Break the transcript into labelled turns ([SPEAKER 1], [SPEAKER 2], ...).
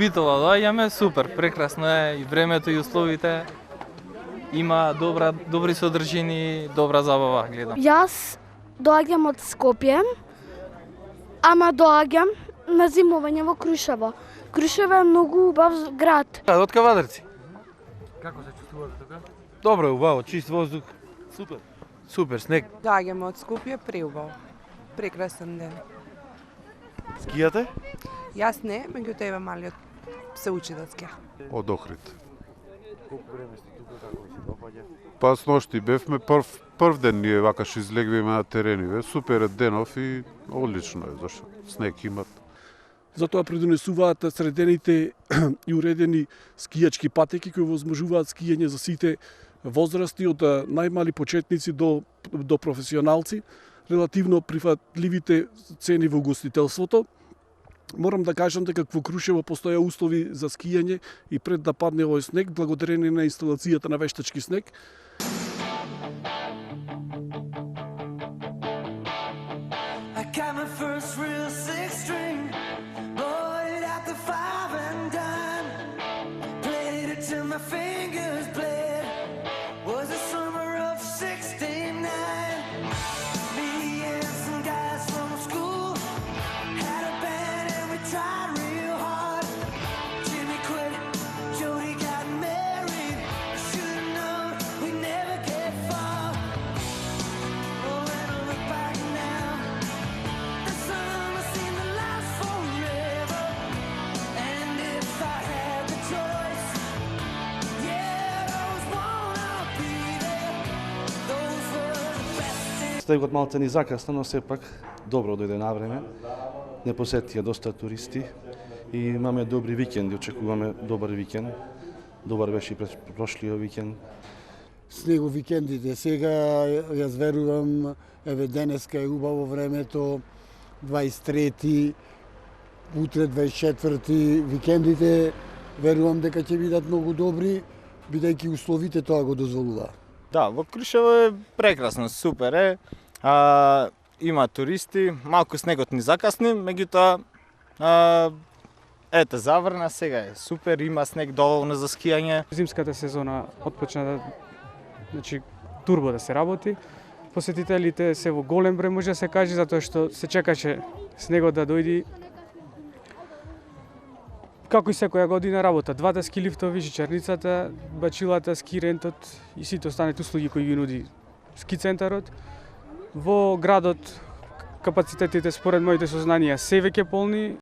[SPEAKER 1] Битола доаѓаме, супер, прекрасно е и времето и условите. Има добри содржини, добра забава, гледам.
[SPEAKER 2] Јас доаѓам од Скопје, ама доаѓам на зимување во Крушево. Крушево е многу убав град.
[SPEAKER 3] Од Кавадарци.
[SPEAKER 1] Како се чувствувате тука?
[SPEAKER 3] Добро, убаво, чист воздух. Супер. Супер, снег.
[SPEAKER 4] Доаѓаме од Скопје, преубаво. Прекрасен ден.
[SPEAKER 3] Скијате?
[SPEAKER 4] Јас не, меѓутоа еве малиот се учи да скија.
[SPEAKER 5] Од Охрид.
[SPEAKER 3] Колку време сте тука, како ви се допаѓа?
[SPEAKER 5] Па с ношти бевме прв ден ние вакаш излегвиме на терениве. Супер е денов и одлично е, зашто снег имат.
[SPEAKER 6] Затоа придонесуваат средените и уредени скијачки патеки кои возможуваат скијање за сите возрасти од најмали почетници до професионалци, релативно прифатливите цени во угостителството. Морам да кажам дека во Крушево постоја услови за скијање и пред да падне овој снег, благодарение на инсталацијата на вештачки снег.
[SPEAKER 7] Снегот малце ни закасна, но сепак добро дојде на време. Не посетија доста туристи и имаме добри викенди, очекуваме добар викенд. Добар беше и прошлиот викенд.
[SPEAKER 8] Снего викендите. Сега јас верувам, еве денеска е убаво времето, 23-ти, утре 24-ти, викендите верувам дека ќе бидат многу добри, бидејќи условите тоа го дозволуваат.
[SPEAKER 1] Да, во Крушево е прекрасно, супер е. Има туристи, малку снегот ни закасни, меѓутоа ете заврна сега е супер, има снег доволно за скијање.
[SPEAKER 9] Зимската сезона отпочна значи турбо да се работи. Посетителите се во голем број може да се каже затоа што се чекаше снегот да дојде. Како и секоја година работа, двата ски лифтови, жичарницата, бачилата, ски рентот и сите останати услуги кои ги нуди ски центарот. Во градот капацитетите според моите сознанија се веќе полни.